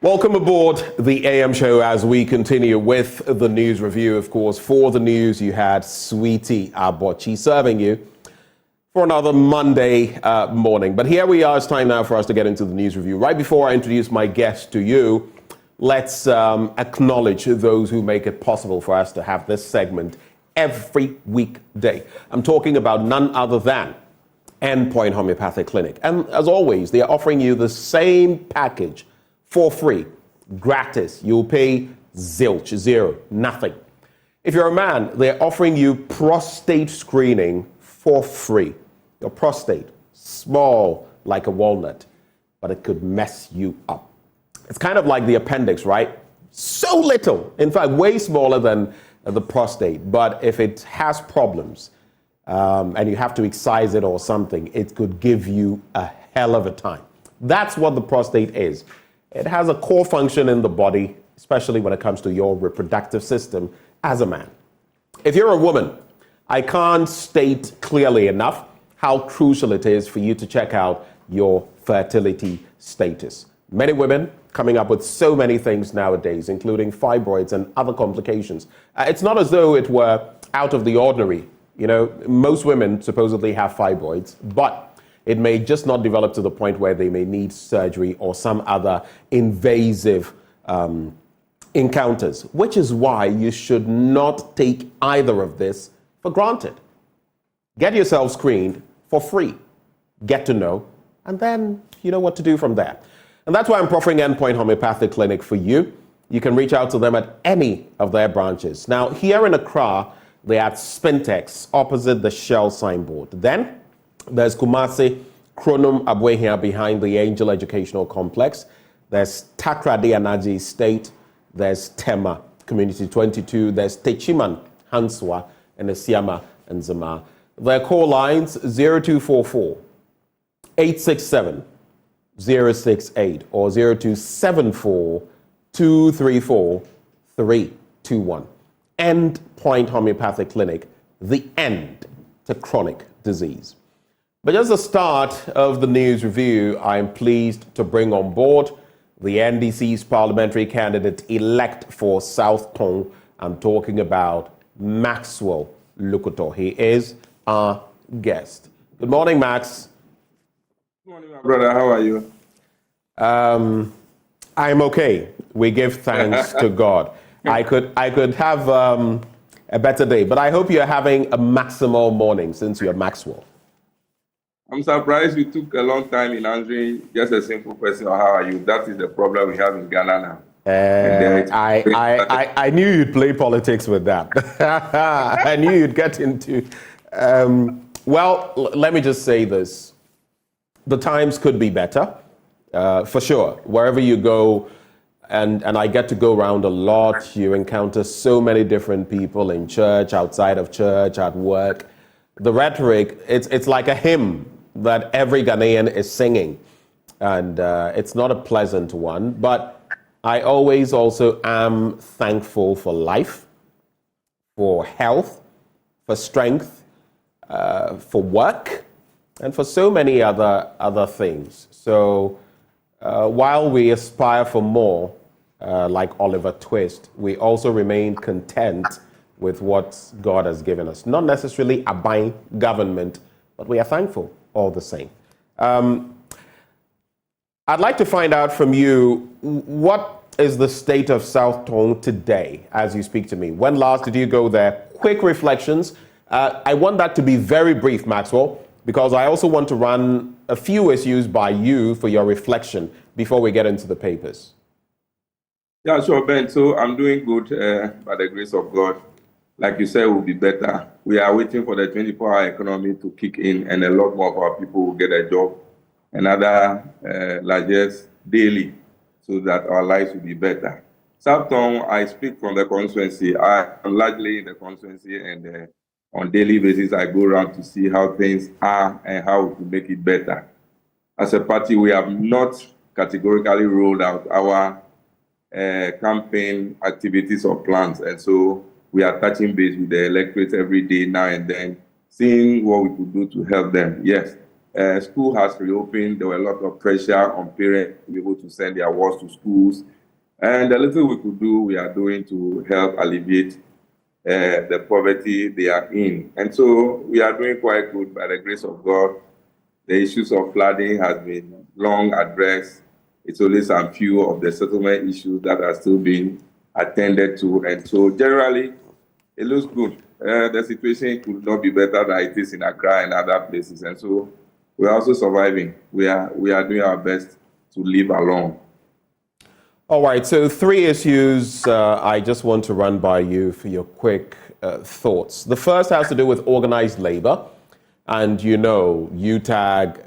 Welcome aboard the AM show as we continue with the news review. Of course, for the news, you had Sweetie Abochi serving you for another Monday morning. But here we are. It's time now for us to get into the news review. Right before I introduce my guest to you, let's acknowledge those who make it possible for us to have this segment every weekday. I'm talking about none other than Endpoint Homeopathic Clinic. And as always, they are offering you the same package for free, gratis. You'll pay zilch, zero, nothing. If you're a man, they're offering you prostate screening for free. Your prostate, small like a walnut, but it could mess you up. It's kind of like the appendix, right? So little, in fact, way smaller than the prostate. But if it has problems and you have to excise it or something, it could give you a hell of a time. That's what the prostate is. It has a core function in the body, especially when it comes to your reproductive system as a man. If you're a woman, I can't state clearly enough how crucial it is for you to check out your fertility status. Many women coming up with so many things nowadays, including fibroids and other complications. It's not as though it were out of the ordinary. You know, most women supposedly have fibroids, but it may just not develop to the point where they may need surgery or some other invasive encounters, which is why you should not take either of this for granted. Get yourself screened for free. Get to know, and then you know what to do from there. And that's why I'm proffering Endpoint Homeopathic Clinic for you. You can reach out to them at any of their branches. Now, here in Accra, they're at Spintex, opposite the Shell signboard. Then there's Kumasi, Kronum Abwehia behind the Angel Educational Complex. There's Takrady Anaji Estate. There's Tema Community 22. There's Techiman, Hanswa, and Esiama and Zama. Their call lines 0244 867 068 or 0274 234 321. Endpoint Homeopathic Clinic, the end to chronic disease. But as the start of the news review, I am pleased to bring on board the NDC's parliamentary candidate-elect for South Tong. I'm talking about Maxwell Lukuto. He is our guest. Good morning, Max. Good morning, my brother. How are you? I'm okay. We give thanks to God. I could have a better day, but I hope you're having a maximal morning since you're Maxwell. I'm surprised we took a long time in answering just a simple question, how are you? That is the problem we have in Ghana now. I knew you'd play politics with that. I knew you'd get into... well, let me just say this. The times could be better, for sure. Wherever you go, and I get to go around a lot, you encounter so many different people in church, outside of church, at work. The rhetoric, it's like a hymn that every Ghanaian is singing. And it's not a pleasant one, but I always also am thankful for life, for health, for strength, for work, and for so many other things. So while we aspire for more, like Oliver Twist, we also remain content with what God has given us. Not necessarily a buying government, but we are thankful all the same. I'd like to find out from you, what is the state of South Tong today as you speak to me? When last did you go there? Quick reflections. I want that to be very brief, Maxwell, because I also want to run a few issues by you for your reflection before we get into the papers. Yeah, sure, Ben. So I'm doing good by the grace of God. Like you said, will be better. We are waiting for the 24-hour economy to kick in, and a lot more of our people will get a job and other largesse daily, so that our lives will be better. South Tong, I speak from the constituency. I am largely in the constituency, and on daily basis, I go around to see how things are and how we can make it better. As a party, we have not categorically rolled out our campaign activities or plans, and so we are touching base with the electorate every day now and then, seeing what we could do to help them. Yes, School has reopened. There were a lot of pressure on parents to be able to send their wards to schools. And the little we could do, we are doing to help alleviate the poverty they are in. And so we are doing quite good by the grace of God. The issues of flooding has been long addressed. It's only some few of the settlement issues that are still being attended to. And so generally, it looks good. The situation could not be better than it is in Accra and other places. And so we're also surviving. We are doing our best to live along. All right, so 3 issues I just want to run by you for your quick thoughts. The first has to do with organized labor. And you know, UTAG,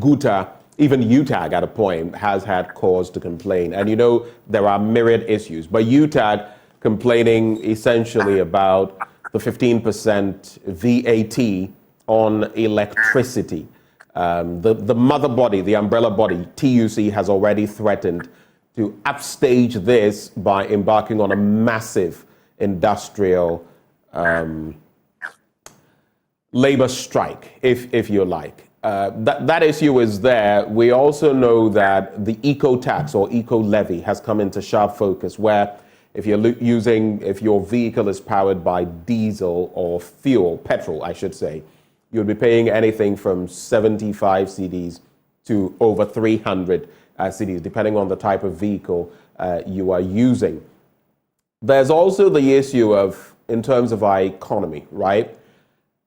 GUTA, even UTAG at a point has had cause to complain. And you know, there are myriad issues. But UTAG complaining essentially about the 15% VAT on electricity. The mother body, the umbrella body, TUC, has already threatened to upstage this by embarking on a massive industrial labor strike, if you like. That issue is there. We also know that the eco tax or eco levy has come into sharp focus, where if your vehicle is powered by diesel or fuel, petrol, I should say, you'll be paying anything from 75 cedis to over 300 cedis, depending on the type of vehicle you are using. There's also the issue of, in terms of our economy, right?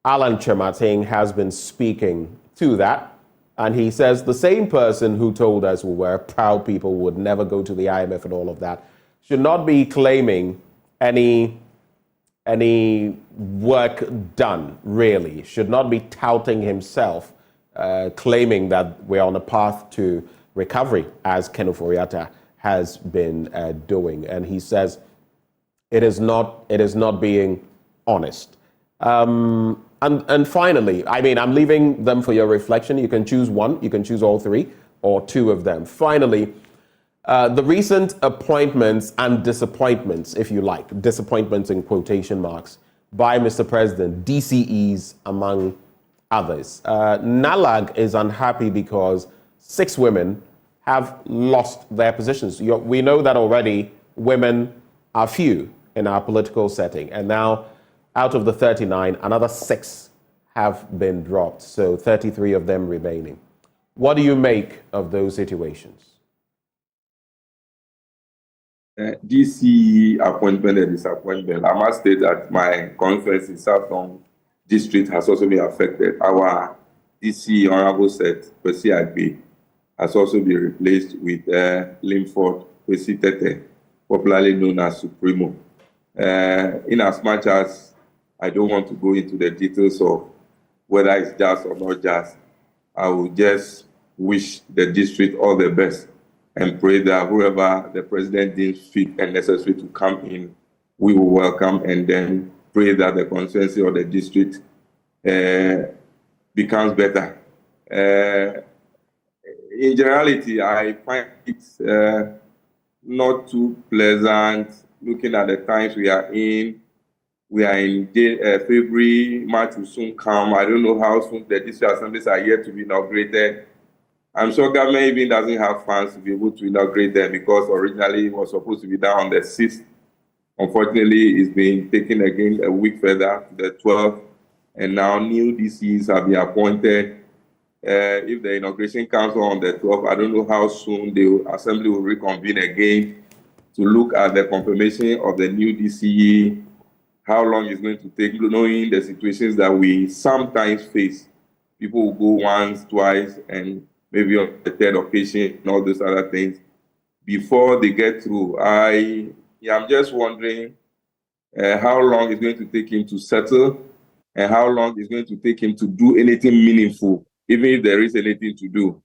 Alan Chemating has been speaking to that, and he says the same person who told us we were proud people, would never go to the IMF and all of that, should not be claiming any work done, really. Should not be touting himself, claiming that we're on a path to recovery, as Ken Ofori-Atta has been doing. And he says it is not being honest. And finally, I'm leaving them for your reflection. You can choose one, you can choose all 3, or 2 of them. Finally, the recent appointments and disappointments, if you like, disappointments in quotation marks, by Mr. President, DCEs among others. NALAG is unhappy because 6 women have lost their positions. We know that already women are few in our political setting, and now out of the 39, another 6 have been dropped, so 33 of them remaining. What do you make of those situations? DC appointment and disappointment. I must state that my conference in Southern District has also been affected. Our DC Honorable Set, Kwesi Agbe, has also been replaced with Linford Kwesi Tete, popularly known as Supremo. In as much as I don't want to go into the details of whether it's just or not just, I will just wish the district all the best and pray that whoever the president deems fit and necessary to come in, we will welcome, and then pray that the constituency of the district becomes better. In generality, I find it not too pleasant looking at the times we are in. We are in February, March will soon come. I don't know how soon the district assemblies are yet to be inaugurated. I'm sure government even doesn't have funds to be able to inaugurate them, because originally it was supposed to be done on the 6th. Unfortunately, it's been taken again a week further to the 12th, and now new DCs have been appointed. If the inauguration comes on the 12th, I don't know how soon the assembly will reconvene again to look at the confirmation of the new DCE, how long it's going to take, knowing the situations that we sometimes face. People will go once, twice, and maybe on the 3rd occasion, and all those other things, before they get through. I'm just wondering how long it's going to take him to settle, and how long it's going to take him to do anything meaningful, even if there is anything to do.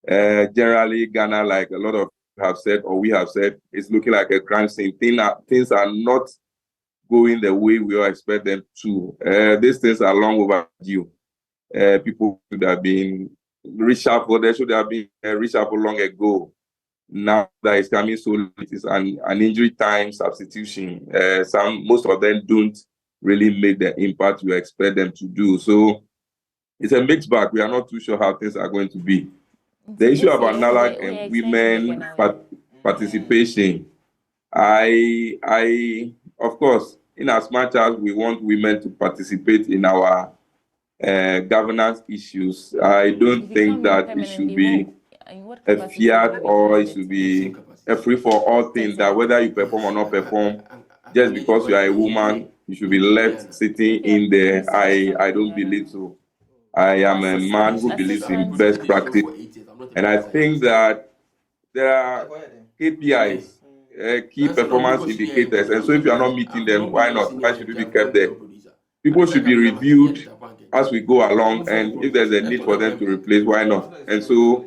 Generally, Ghana, like a lot of have said, or we have said, it's looking like a crime scene. Things are not going the way we all expect them to. These things are long overdue. People should have been reshuffled. They should have been reshuffled long ago. Now that it's coming so late, it's an injury time substitution. Most of them don't really make the impact you expect them to do. So it's a mixed bag. We are not too sure how things are going to be. The issue about NALAC and women participation, I, of course, in as much as we want women to participate in our governance issues, I don't think that it should be a fiat or it should be a free-for-all thing that whether you perform or not perform, just because you are a woman, you should be left sitting in there. I don't believe so. I am a man who believes in best practice, and I think that there are KPIs, key performance indicators, and so if you are not meeting them, why not? Why should you be kept there? People should be reviewed as we go along, and if there's a need for them to replace, why not? And so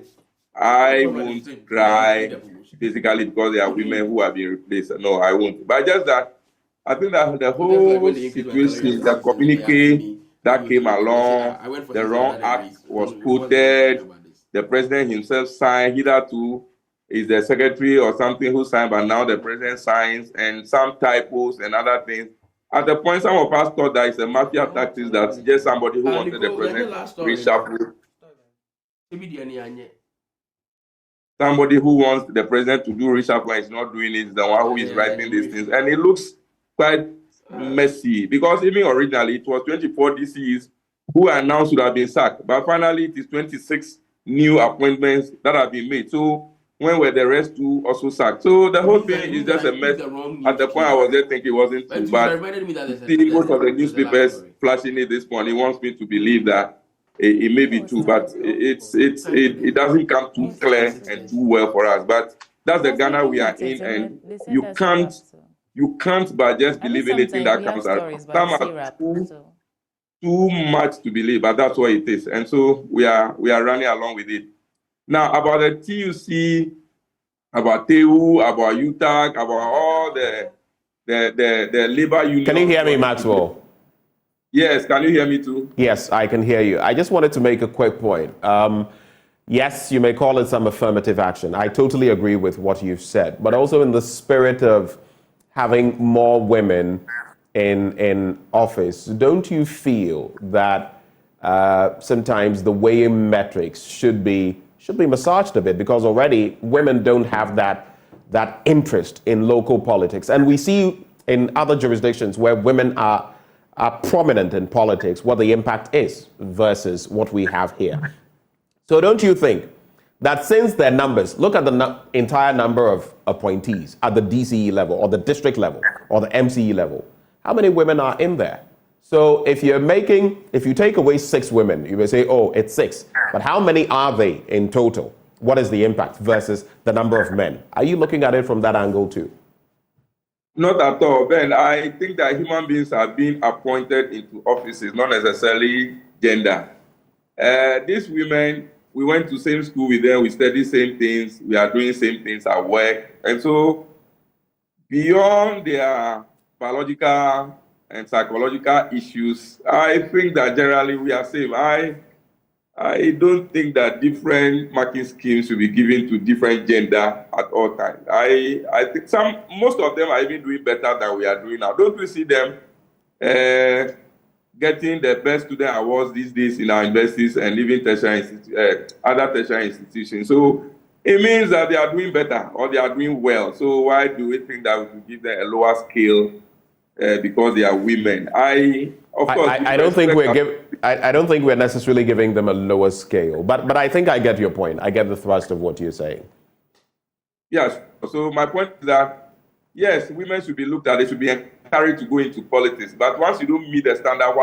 I won't cry physically because there are women who have been replaced. No, I won't. But just that, I think that the whole situation, the communique that came along, the wrong act was quoted, the president himself signed, hitherto is the secretary or something who signed, but now the president signs, and some typos and other things. At the point, some of us thought that it's a mafia tactics, that's just somebody who wanted the president to reshuffle. Somebody who wants the president to do reshuffle is not doing it, is the one who is writing these things. And it looks quite messy, because even originally it was 24 DCs who announced would have been sacked, but finally it is 26 new appointments that have been made. So when were the rest two also sacked? So the whole thing is just a mess. At the point I was there thinking it wasn't too bad. See, most of the newspapers flashing it this morning wants me to believe that it may be true, but it doesn't come too clear and too well for us. But that's the Ghana we are in, and you can't but just believe anything that comes out. Some are too much to believe, but that's what it is. And so we are running along with it. Now, about the TUC, about TEU, about UTAG, about all the labor union. Can you hear me, Maxwell? Yes, can you hear me too? Yes, I can hear you. I just wanted to make a quick point. Yes, you may call it some affirmative action. I totally agree with what you've said, but also in the spirit of having more women in office, don't you feel that sometimes the weighing metrics should be massaged a bit, because already women don't have that interest in local politics, and we see in other jurisdictions where women are prominent in politics what the impact is versus what we have here. So don't you think that since their numbers, look at the entire number of appointees at the DCE level or the district level or the MCE level, how many women are in there? So if you take away 6 women, you may say, oh, it's 6. But how many are they in total? What is the impact versus the number of men? Are you looking at it from that angle too? Not at all, Ben. I think that human beings are being appointed into offices, not necessarily gender. These women, we went to same school with them, we study same things, we are doing same things at work. And so beyond their biological and psychological issues, I think that generally we are same. I don't think that different marking schemes should be given to different gender at all times. I think most of them are even doing better than we are doing now. Don't we see them getting the best student awards these days in our universities and even other tertiary institutions? So it means that they are doing better or they are doing well. So why do we think that we should give them a lower scale because they are women? I don't think we're necessarily giving them a lower scale, but I think I get your point. I get the thrust of what you're saying. Yes. So my point is that yes, women should be looked at. They should be encouraged to go into politics. But once you don't meet the standard,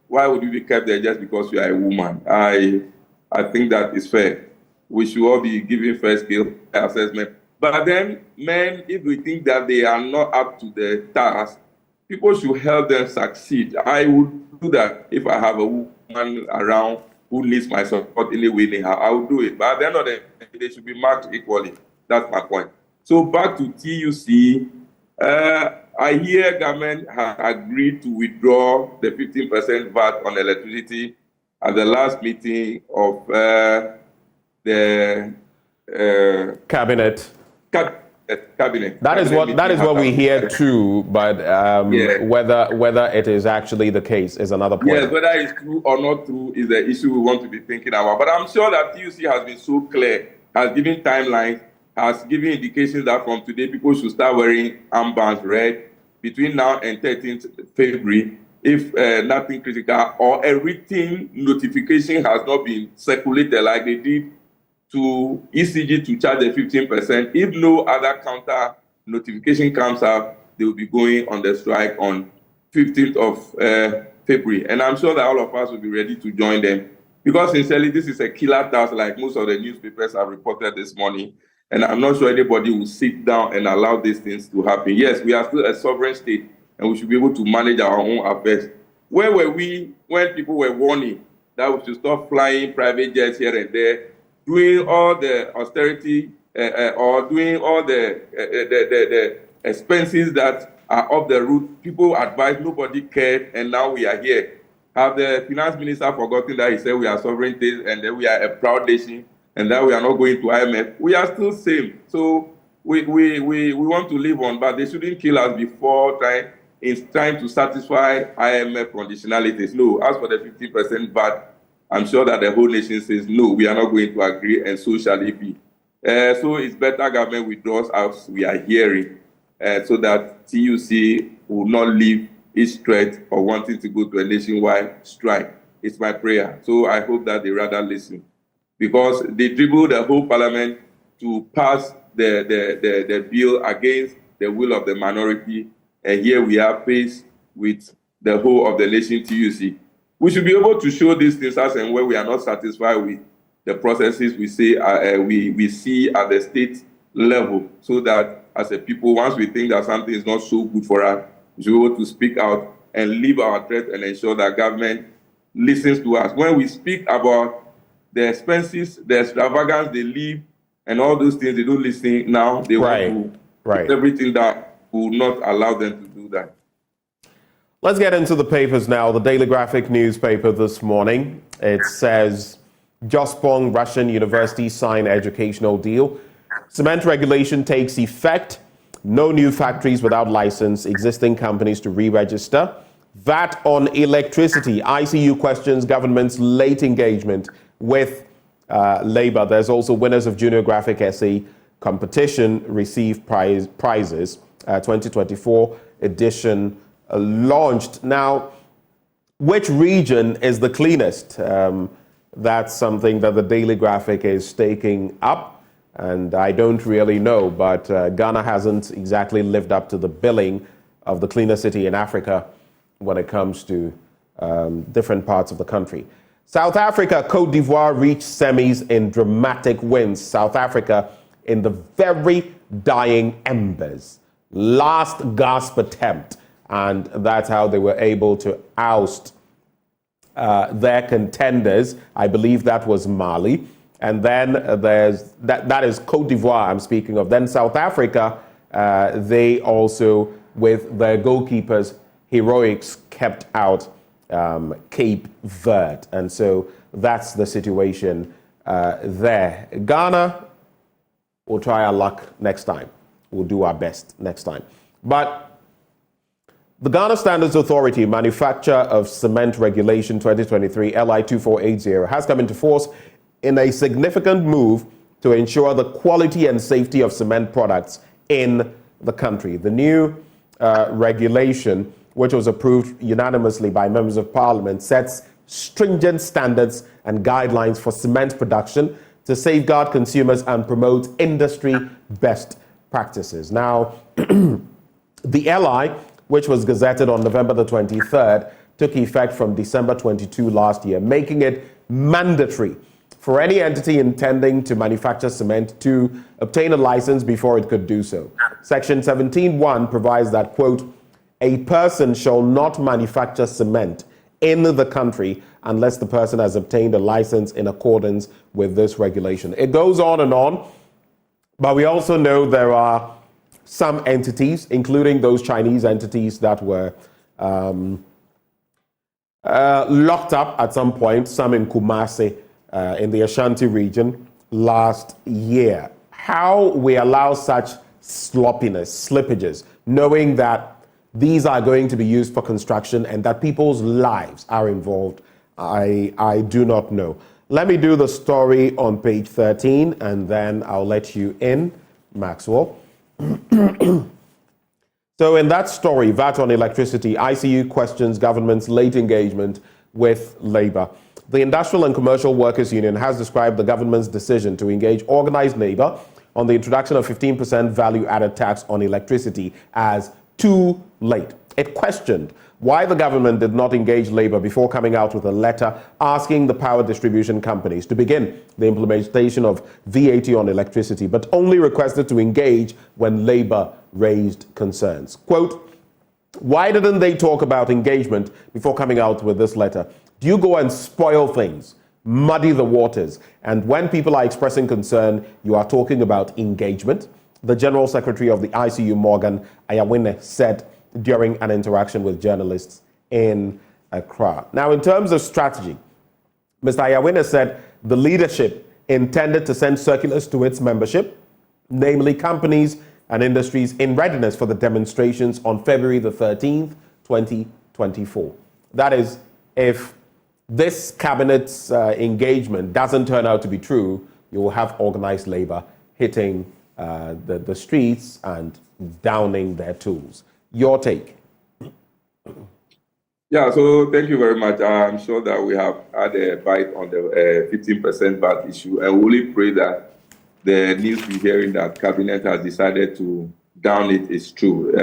why would you be kept there just because you are a woman? I think that is fair. We should all be given fair scale assessment. But then, men, if we think that they are not up to the task, people should help them succeed. I would do that if I have a woman around who needs my support in a way, I will do it. But at the end of the day, they should be marked equally. That's my point. So back to TUC, I hear government has agreed to withdraw the 15% VAT on electricity at the last meeting of the cabinet. cabinet. That is what we hear too, but Yeah. whether it is actually the case is another point. Yes, whether it's true or not true is the issue we want to be thinking about. But I'm sure that TUC has been so clear, has given timelines, has given indications that from today people should start wearing armbands red between now and 13th February. If nothing critical or a written notification has not been circulated like they did to ECG to charge the 15%, if no other counter notification comes up, they will be going on the strike on 15th of February. And I'm sure that all of us will be ready to join them because sincerely, this is a killer task like most of the newspapers have reported this morning. And I'm not sure anybody will sit down and allow these things to happen. Yes, we are still a sovereign state and we should be able to manage our own affairs. Where were we when people were warning that we should stop flying private jets here and there, doing all the austerity or doing all the expenses that are off the route? People advised, nobody cared, and now we are here. Have the finance minister forgotten that he said we are sovereign state and that we are a proud nation and that we are not going to IMF? We are still same. So we want to live on, but they shouldn't kill us before trying to satisfy IMF conditionalities. No, as for the 50% VAT, I'm sure that the whole nation says, no, we are not going to agree, and so shall it be. So it's better government withdraws as we are hearing, so that TUC will not leave its threat of wanting to go to a nationwide strike. It's my prayer. So I hope that they rather listen. Because they dribbled the whole parliament to pass the bill against the will of the minority, and here we are faced with the whole of the nation TUC. We should be able to show these things as and when we are not satisfied with the processes we see at the state level, so that as a people, once we think that something is not so good for us, we should be able to speak out and leave our threat and ensure that government listens to us. When we speak about the expenses, the extravagance they leave, and all those things, they don't listen now. They want to put everything that will not allow them to do that. Let's get into the papers now. The Daily Graphic newspaper this morning, it says, Jospong Russian University sign educational deal. Cement regulation takes effect. No new factories without license. Existing companies to re-register. VAT on electricity. ICU questions government's late engagement with Labour. There's also winners of Junior Graphic Essay competition receive prizes. 2024 edition launched. Now, which region is the cleanest? That's something that the Daily Graphic is taking up, and I don't really know, but Ghana hasn't exactly lived up to the billing of the cleanest city in Africa when it comes to different parts of the country. South Africa, Cote d'Ivoire reached semis in dramatic wins. South Africa in the very dying embers. Last gasp attempt, and that's how they were able to oust their contenders. I believe that was Mali. And then there's that is Cote d'Ivoire I'm speaking of. Then South Africa, they also, with their goalkeepers' heroics, kept out Cape Verde. And so that's the situation there. Ghana, we'll try our luck next time. We'll do our best next time. But the Ghana Standards Authority Manufacture of Cement Regulation 2023, LI 2480, has come into force in a significant move to ensure the quality and safety of cement products in the country. The new regulation, which was approved unanimously by members of parliament, sets stringent standards and guidelines for cement production to safeguard consumers and promote industry best practices. Now, the LI, which was gazetted on November the 23rd, took effect from December 22 last year, making it mandatory for any entity intending to manufacture cement to obtain a license before it could do so. Section 17.1 provides that, quote, a person shall not manufacture cement in the country unless the person has obtained a license in accordance with this regulation. It goes on, but we also know there are some entities, including those Chinese entities that were locked up at some point, some in Kumasi, in the Ashanti region last year. How we allow such sloppiness, slippages, knowing that these are going to be used for construction and that people's lives are involved? I do not know. Let me do the story on page 13 and then I'll let you in, Maxwell. So in that story, VAT on electricity, ICU questions government's late engagement with labor. The Industrial and Commercial Workers Union has described the government's decision to engage organized labor on the introduction of 15% value-added tax on electricity as too late. It questioned why the government did not engage labor before coming out with a letter asking the power distribution companies to begin the implementation of VAT on electricity, but only requested to engage when labor raised concerns. Quote, why didn't they talk about engagement before coming out with this letter? Do you go and spoil things, muddy the waters, and when people are expressing concern, you are talking about engagement? The General Secretary of the ICU, Morgan Ayawine, said during an interaction with journalists in Accra. Now, in terms of strategy, Mr. Ayawine said the leadership intended to send circulars to its membership, namely companies and industries, in readiness for the demonstrations on February the 13th, 2024. That is, if this cabinet's engagement doesn't turn out to be true, you will have organized labor hitting the streets and downing their tools. Your take? Yeah, so thank you very much. I'm sure that we have had a bite on the 15% VAT issue, and we only pray that the news we're hearing that Cabinet has decided to down it is true.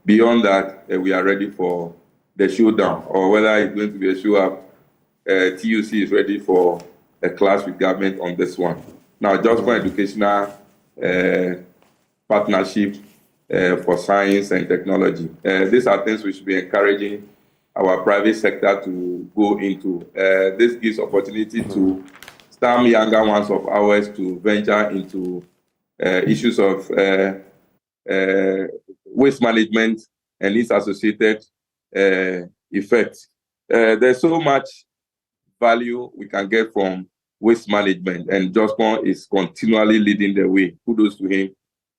Beyond that, we are ready for the showdown, or whether it's going to be a show up. TUC is ready for a clash with government on this one. Now, just for educational partnership for science and technology. These are things we should be encouraging our private sector to go into. This gives opportunity to some younger ones of ours to venture into issues of waste management and its associated effects. There's so much value we can get from waste management, and Jospon is continually leading the way. Kudos to him.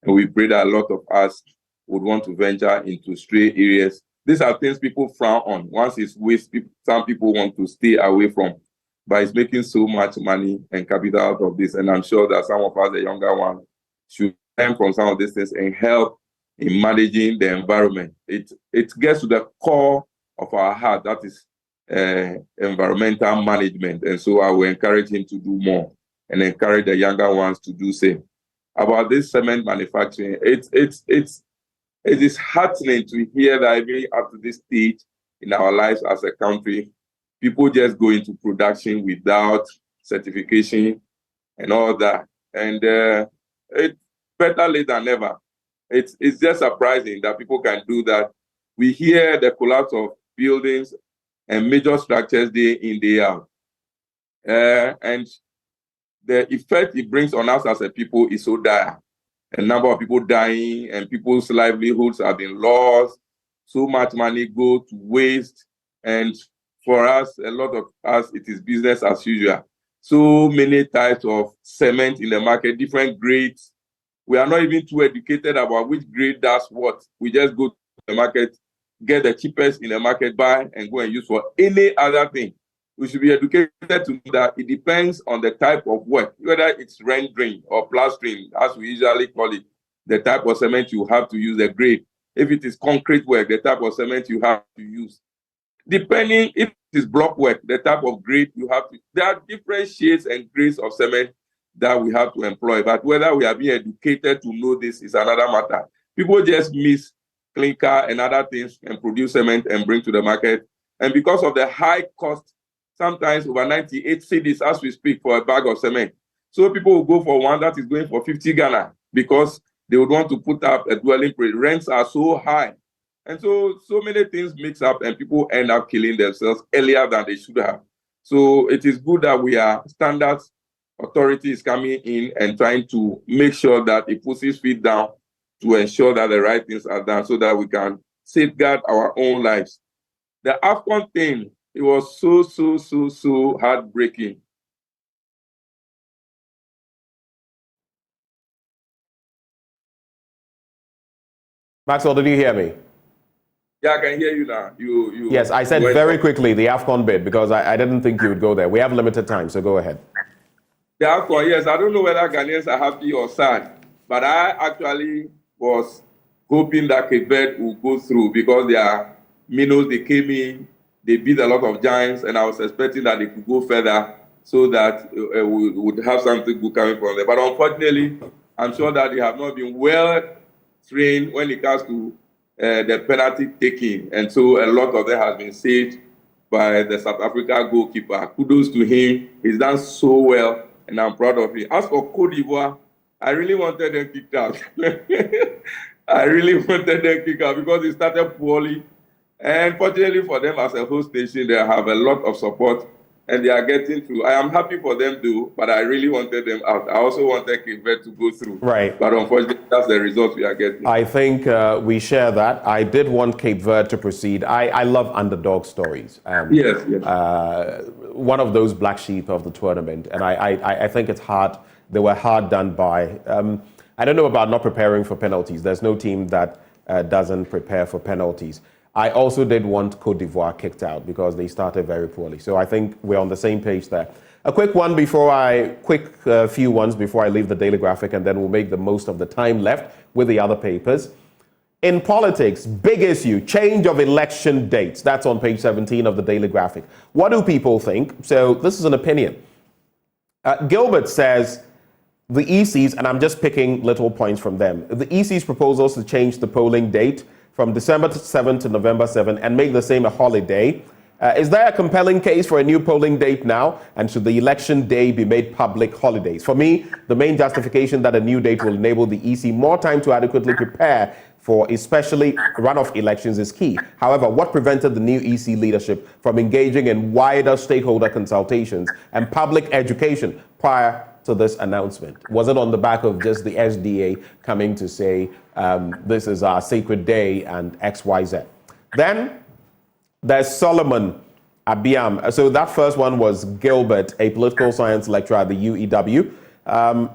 And we pray that a lot of us would want to venture into stray areas. These are things people frown on. Once it's waste, some people want to stay away from. But it's making so much money and capital out of this. And I'm sure that some of us, the younger ones, should learn from some of these things and help in managing the environment. It gets to the core of our heart, that is environmental management. And so I will encourage him to do more and encourage the younger ones to do same. About this cement manufacturing, it is heartening to hear that even up to this stage in our lives as a country, people just go into production without certification and all that. And it's better late than never. It's just surprising that people can do that. We hear the collapse of buildings and major structures day in, day out. And the effect it brings on us as a people is so dire. A number of people dying and people's livelihoods have been lost. So much money go to waste. And for us, a lot of us, it is business as usual. So many types of cement in the market, different grades. We are not even too educated about which grade does what. We just go to the market, get the cheapest in the market, buy, and go and use for any other thing. We should be educated to know that it depends on the type of work, whether it's rendering or plastering, as we usually call it, the type of cement you have to use, the grade. If it is concrete work, the type of cement you have to use. Depending if it is block work, the type of grade you have to. There are different shades and grades of cement that we have to employ, but whether we are being educated to know this is another matter. People just miss clinker and other things and produce cement and bring to the market. And because of the high cost, sometimes over 98 cedis as we speak for a bag of cement. So people will go for one that is going for 50 Ghana because they would want to put up a dwelling place. Rents are so high. And so many things mix up and people end up killing themselves earlier than they should have. So it is good that we are standards authority is coming in and trying to make sure that it puts its feet down to ensure that the right things are done so that we can safeguard our own lives. The AFCON thing, it was so heartbreaking. Maxwell, did you hear me? Yeah, I can hear you now. Yes, I said very quickly the AFCON bid because I didn't think you would go there. We have limited time, so go ahead. The AFCON, yes, I don't know whether Ghanaians are happy or sad, but I actually was hoping that Cape Verde will go through because they are minnows, they came in, they beat a lot of giants, and I was expecting that they could go further so that we would have something good coming from there. But unfortunately, I'm sure that they have not been well trained when it comes to the penalty taking, and so a lot of them has been saved by the South Africa goalkeeper. Kudos to him. He's done so well, and I'm proud of him. As for Cote d'Ivoire, I really wanted them kicked out. I really wanted them kicked out because it started poorly. And fortunately for them as a host nation, they have a lot of support and they are getting through. I am happy for them too, but I really wanted them out. I also wanted Cape Verde to go through. Right. But unfortunately, that's the result we are getting. I think we share that. I did want Cape Verde to proceed. I love underdog stories. Yes. One of those black sheep of the tournament. And I think it's hard. They were hard done by. I don't know about not preparing for penalties. There's no team that doesn't prepare for penalties. I also did want Cote d'Ivoire kicked out because they started very poorly. So I think we're on the same page there. A quick few ones before I leave the Daily Graphic, and then we'll make the most of the time left with the other papers. In politics, big issue, change of election dates. That's on page 17 of the Daily Graphic. What do people think? So this is an opinion. Gilbert says the EC's, and I'm just picking little points from them, the EC's proposals to change the polling date from December 7 to November 7 and make the same a holiday. Is there a compelling case for a new polling date now? And should the election day be made public holidays? For me, the main justification that a new date will enable the EC more time to adequately prepare for especially runoff elections is key. However, what prevented the new EC leadership from engaging in wider stakeholder consultations and public education prior to this announcement? Was it on the back of just the SDA coming to say, this is our sacred day and XYZ? Then there's Solomon Abiam. So that first one was Gilbert, a political science lecturer at the UEW.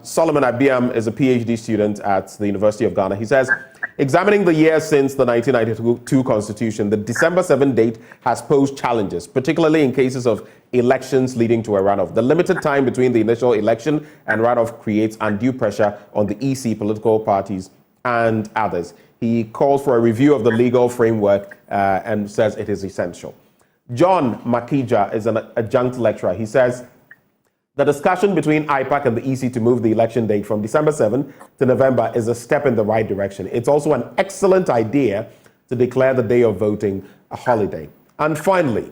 Solomon Abiam is a PhD student at the University of Ghana. He says, examining the years since the 1992 Constitution, the December 7 date has posed challenges, particularly in cases of elections leading to a runoff. The limited time between the initial election and runoff creates undue pressure on the EC political parties and others. He calls for a review of the legal framework and says it is essential. John Makija is an adjunct lecturer. He says, the discussion between IPAC and the EC to move the election date from December 7 to November is a step in the right direction. It's also an excellent idea to declare the day of voting a holiday. And finally,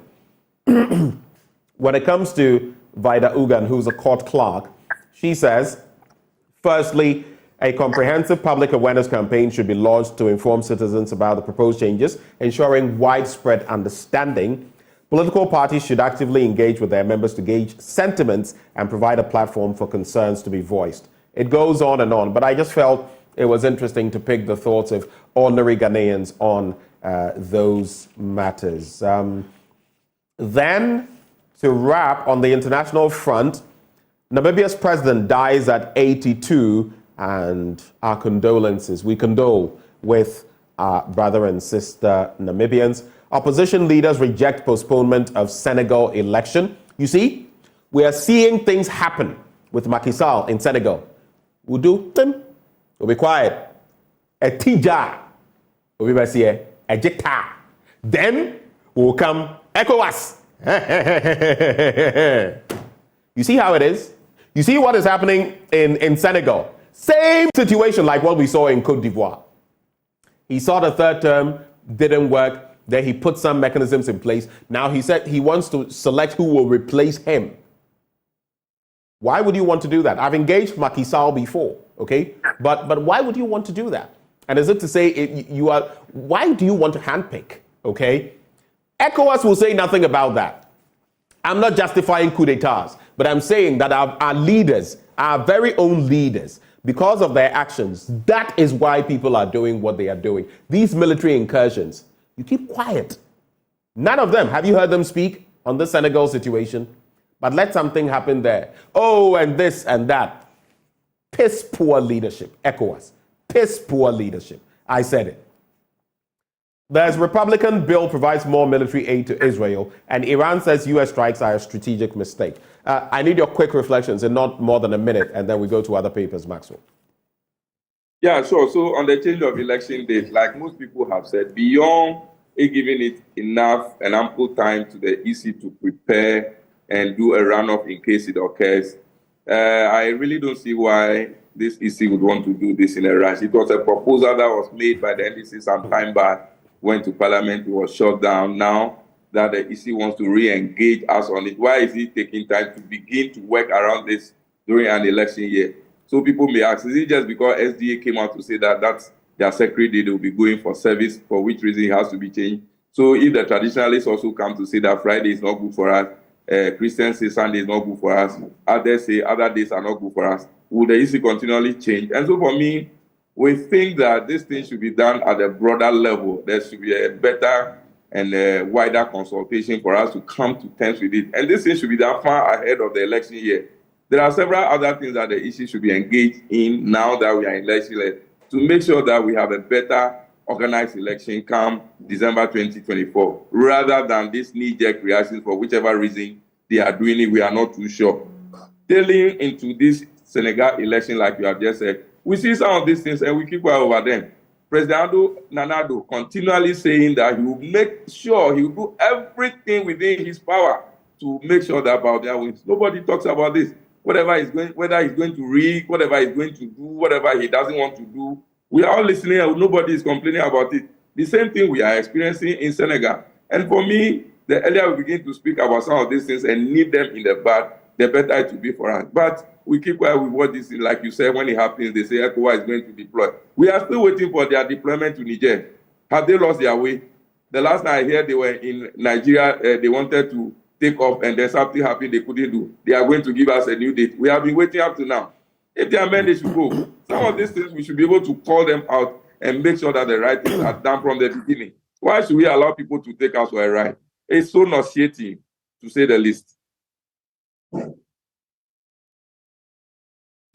when it comes to Vida Ugan, who's a court clerk, she says, firstly, a comprehensive public awareness campaign should be launched to inform citizens about the proposed changes, ensuring widespread understanding. Political parties should actively engage with their members to gauge sentiments and provide a platform for concerns to be voiced. It goes on, but I just felt it was interesting to pick the thoughts of ordinary Ghanaians on those matters. Then, to wrap on the international front, Namibia's president dies at 82, and our condolences. We condole with our brother and sister Namibians. Opposition leaders reject postponement of Senegal election. You see, we are seeing things happen with Macky Sall in Senegal. We'll do them. We'll be quiet. A tija. We'll be here. A jita. Then will come ECOWAS. You see how it is? You see what is happening in Senegal? Same situation like what we saw in Cote d'Ivoire. He saw the third term, didn't work. Then he put some mechanisms in place. Now he said he wants to select who will replace him. Why would you want to do that? I've engaged Macky Sall before, okay? But why would you want to do that? And is it to say why do you want to handpick, okay? ECOWAS will say nothing about that. I'm not justifying coup d'etats, but I'm saying that our leaders, our very own leaders, because of their actions, that is why people are doing what they are doing. These military incursions, you keep quiet. None of them. Have you heard them speak on the Senegal situation? But let something happen there. Oh, and this and that. Piss poor leadership. ECOWAS. Piss poor leadership. I said it. There's Republican bill provides more military aid to Israel, and Iran says U.S. strikes are a strategic mistake. I need your quick reflections in not more than a minute, and then we go to other papers, Maxwell. Yeah, sure. So on the change of election date, like most people have said, beyond giving it enough and ample time to the EC to prepare and do a runoff in case it occurs, I really don't see why this EC would want to do this in a rush. It was a proposal that was made by the NDC some time back, went to Parliament, it was shut down. Now that the EC wants to re-engage us on it, why is it taking time to begin to work around this during an election year? So people may ask, is it just because SDA came out to say that that's their secretary day, they will be going for service, for which reason it has to be changed? So if the traditionalists also come to say that Friday is not good for us, Christians say Sunday is not good for us, others say other days are not good for us, will the EC continually change? And so for me, we think that this thing should be done at a broader level. There should be a better and a wider consultation for us to come to terms with it. And this thing should be done far ahead of the election year. There are several other things that the EC should be engaged in now that we are in election year to make sure that we have a better organized election come December 2024, rather than this knee-jerk reaction for whichever reason they are doing it. We are not too sure. Tailing into this Senegal election, like you have just said, we see some of these things and we keep quiet over them. President Nanado continually saying that he will make sure he will do everything within his power to make sure that Bawumia wins. Nobody talks about this. Whether he's going to rig, whatever he's going to do, whatever he doesn't want to do, we are all listening and nobody is complaining about it. The same thing we are experiencing in Senegal. And for me, the earlier we begin to speak about some of these things and nip them in the bud, the better it will be for us. But we keep quiet with what this is. Like you said, when it happens, they say ECOWAS is going to deploy. We are still waiting for their deployment to Niger. Have they lost their way? The last night I heard they were in Nigeria, they wanted to take off and then something happened they couldn't do. They are going to give us a new date. We have been waiting up to now. If they amend, they should go. Some of these things, we should be able to call them out and make sure that the right things are done from the beginning. Why should we allow people to take us for a ride? It's so nauseating, to say the least.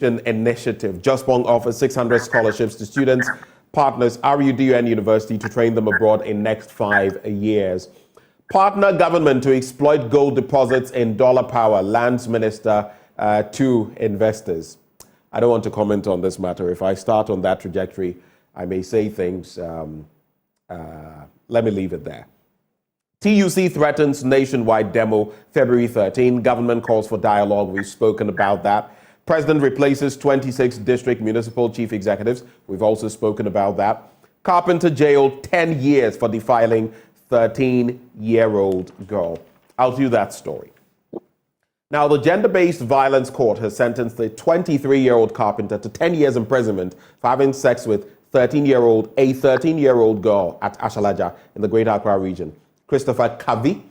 Initiative. Just Bong offers 600 scholarships to students, partners, RUD and university to train them abroad in next 5 years. Partner government to exploit gold deposits in dollar power, lands minister to investors. I don't want to comment on this matter. If I start on that trajectory, I may say things. Let me leave it there. TUC threatens nationwide demo February 13. Government calls for dialogue. We've spoken about that. President replaces 26 district municipal chief executives. We've also spoken about that. Carpenter jailed 10 years for defiling 13-year-old girl. I'll do that story. Now, the gender-based violence court has sentenced a 23-year-old carpenter to 10 years imprisonment for having sex with a 13-year-old girl at Ashalaja in the Greater Accra region. Christopher Kavi,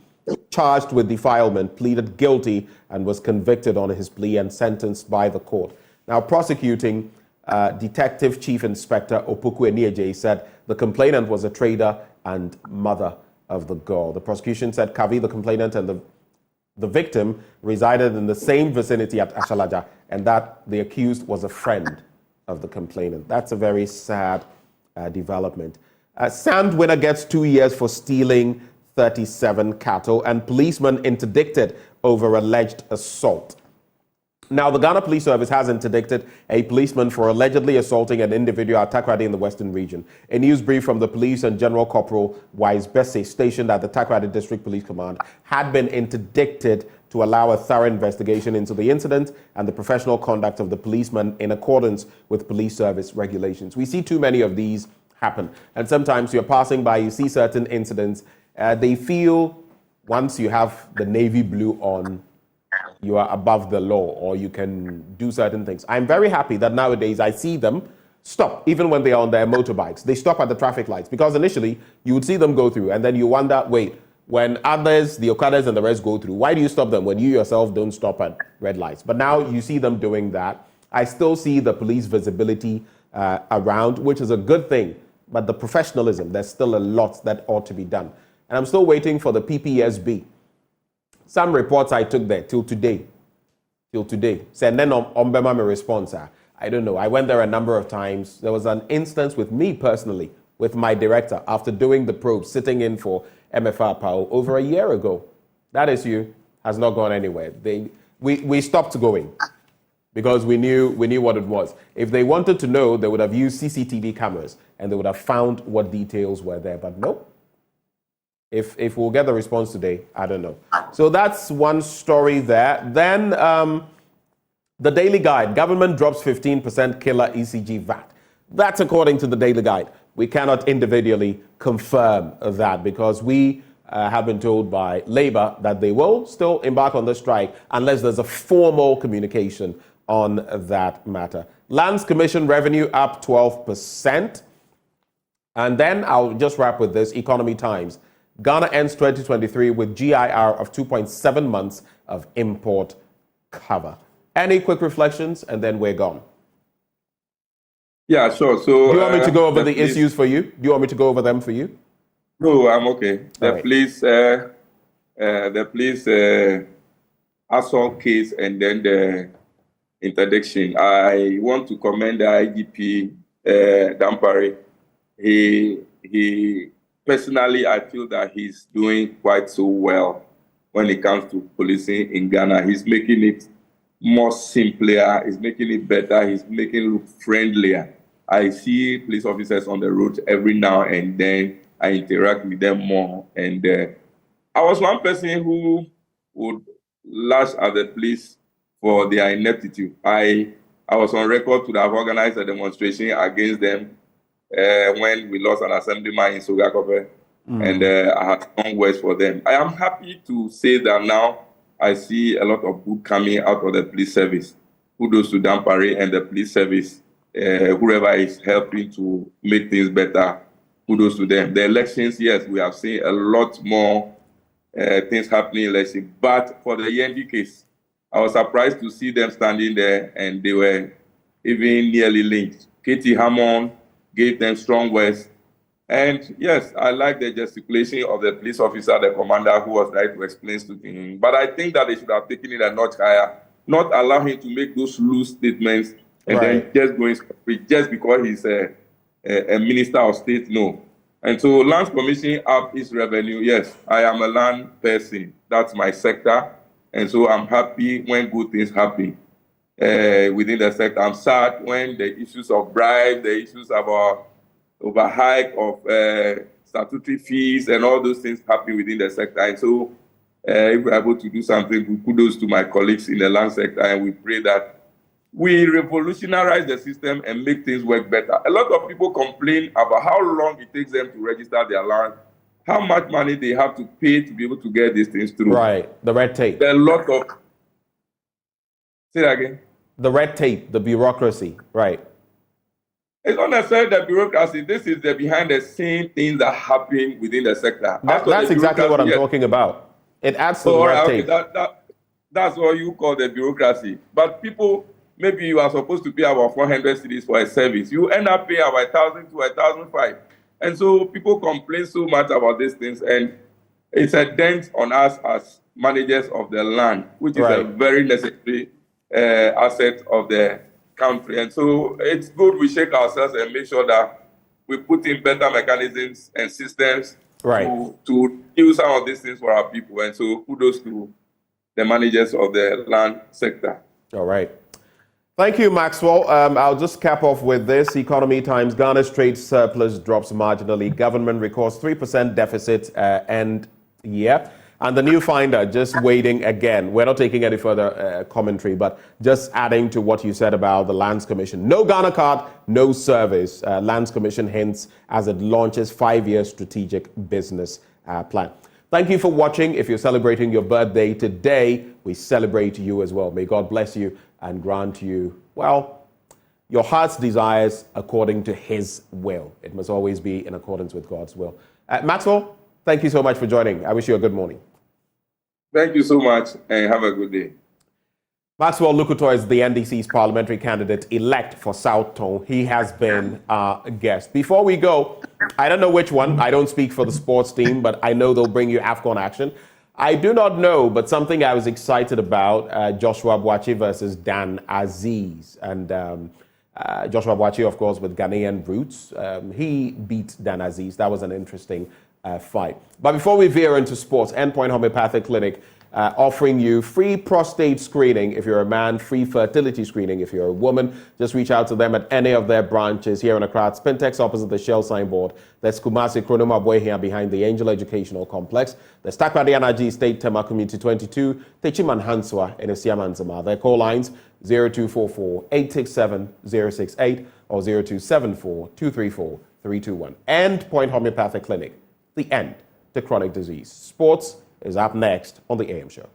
charged with defilement, pleaded guilty and was convicted on his plea and sentenced by the court. Now, prosecuting Detective Chief Inspector Opoku Enieje said the complainant was a trader and mother of the girl. The prosecution said Kavi, the complainant, and the victim resided in the same vicinity at Ashalaja, and that the accused was a friend of the complainant. That's a very sad development. Sand winner gets 2 years for stealing 37 cattle, and policeman interdicted over alleged assault. Now, the Ghana Police Service has interdicted a policeman for allegedly assaulting an individual at Takoradi in the Western Region. A news brief from the police and General Corporal Wise Bessie, stationed at the Takoradi District Police Command, had been interdicted to allow a thorough investigation into the incident and the professional conduct of the policeman in accordance with police service regulations. We see too many of these happen, and sometimes you're passing by, you see certain incidents, they feel once you have the navy blue on, you are above the law or you can do certain things. I'm very happy that nowadays I see them stop, even when they are on their motorbikes. They stop at the traffic lights, because initially you would see them go through and then you wonder, wait, when others, the Okadas and the rest go through, why do you stop them when you yourself don't stop at red lights? But now you see them doing that. I still see the police visibility around, which is a good thing, but the professionalism, there's still a lot that ought to be done. And I'm still waiting for the PPSB. Some reports I took there till today. Said then Ombema my response. I don't know. I went there a number of times. There was an instance with me personally with my director after doing the probe, sitting in for MFR Powell over a year ago. That issue has not gone anywhere. We stopped going because we knew what it was. If they wanted to know, they would have used CCTV cameras and they would have found what details were there. But nope. If we'll get the response today, I don't know. So that's one story there. Then the Daily Guide. Government drops 15% killer ECG VAT. That's according to the Daily Guide. We cannot individually confirm that because we have been told by Labour that they will still embark on the strike unless there's a formal communication on that matter. Lands Commission revenue up 12%. And then I'll just wrap with this. Economy Times. Ghana ends 2023 with GIR of 2.7 months of import cover. Any quick reflections, and then we're gone. Yeah, sure. So, do you want me to go over the issues for you? Do you want me to go over them for you? No, I'm okay. The police assault case and then the interdiction. I want to commend the IGP Dampare. He personally, I feel that he's doing quite so well when it comes to policing in Ghana. He's making it more simpler. He's making it better. He's making it look friendlier. I see police officers on the road every now and then. I interact with them more. And I was one person who would lash at the police for their ineptitude. I was on record to have organized a demonstration against them when we lost an assemblyman in Sogakope, and I had strong words for them. I am happy to say that now I see a lot of good coming out of the police service. Kudos to Dampare and the police service, whoever is helping to make things better. Kudos to them. The elections, yes, we have seen a lot more things happening in elections. But for the Yendi case, I was surprised to see them standing there and they were even nearly linked. Katie Hammond gave them strong words. And yes, I like the gesticulation of the police officer, the commander, who was trying to explain to him. But I think that they should have taken it a notch higher, not allow him to make those loose statements and then just going just because he's a minister of state. No. And so Lands Commission up its revenue. Yes, I am a land person. That's my sector. And so I'm happy when good things happen within the sector. I'm sad when the issues of bribe, the issues about overhike of statutory fees and all those things happen within the sector. And so if we're able to do something, kudos to my colleagues in the land sector, and we pray that we revolutionize the system and make things work better. A lot of people complain about how long it takes them to register their land, how much money they have to pay to be able to get these things through. Right, the red tape. There are a lot of... Say that again. The red tape, the bureaucracy, right. It's not necessarily the bureaucracy. This is the behind-the-scenes things that happen within the sector. That's exactly what I'm talking about. It adds to the red tape. That's what you call the bureaucracy. But people, maybe you are supposed to pay about 400 cedis for a service. You end up paying about 1,000 to 1,005. And so people complain so much about these things, and it's a dent on us as managers of the land, which is a very necessary asset of the country. And so it's good we shake ourselves and make sure that we put in better mechanisms and systems to do some of these things for our people. And so kudos to the managers of the land sector. All right. Thank you, Maxwell. I'll just cap off with this. Economy Times, Ghana's trade surplus drops marginally. Government records 3% deficit end year. And the new finder, just waiting again. We're not taking any further commentary, but just adding to what you said about the Lands Commission. No Ghana card, no service. Lands Commission hints as it launches 5-year strategic business plan. Thank you for watching. If you're celebrating your birthday today, we celebrate you as well. May God bless you and grant you, well, your heart's desires according to His will. It must always be in accordance with God's will. Maxwell, thank you so much for joining. I wish you a good morning. Thank you so much and have a good day. Maxwell Lukuto is the NDC's parliamentary candidate-elect for South Tone. He has been a guest. Before we go, I don't know which one. I don't speak for the sports team, but I know they'll bring you AFCON action. I do not know, but something I was excited about, Joshua Boachi versus Dan Aziz. And Joshua Boachi, of course, with Ghanaian roots. He beat Dan Aziz. That was an interesting fight. But before we veer into sports, Endpoint Homeopathic Clinic offering you free prostate screening if you're a man, free fertility screening if you're a woman. Just reach out to them at any of their branches here in Accra. Spintex opposite the Shell signboard. There's Kumasi Kronoma Boy here behind the Angel Educational Complex. There's Takrady Anaji State Tema Community 22, Techiman Hanswa in Siamanzama. Their call lines 0244 867 068 or 0274 234 321. Endpoint Homeopathic Clinic. The end to chronic disease. Sports is up next on the AM Show.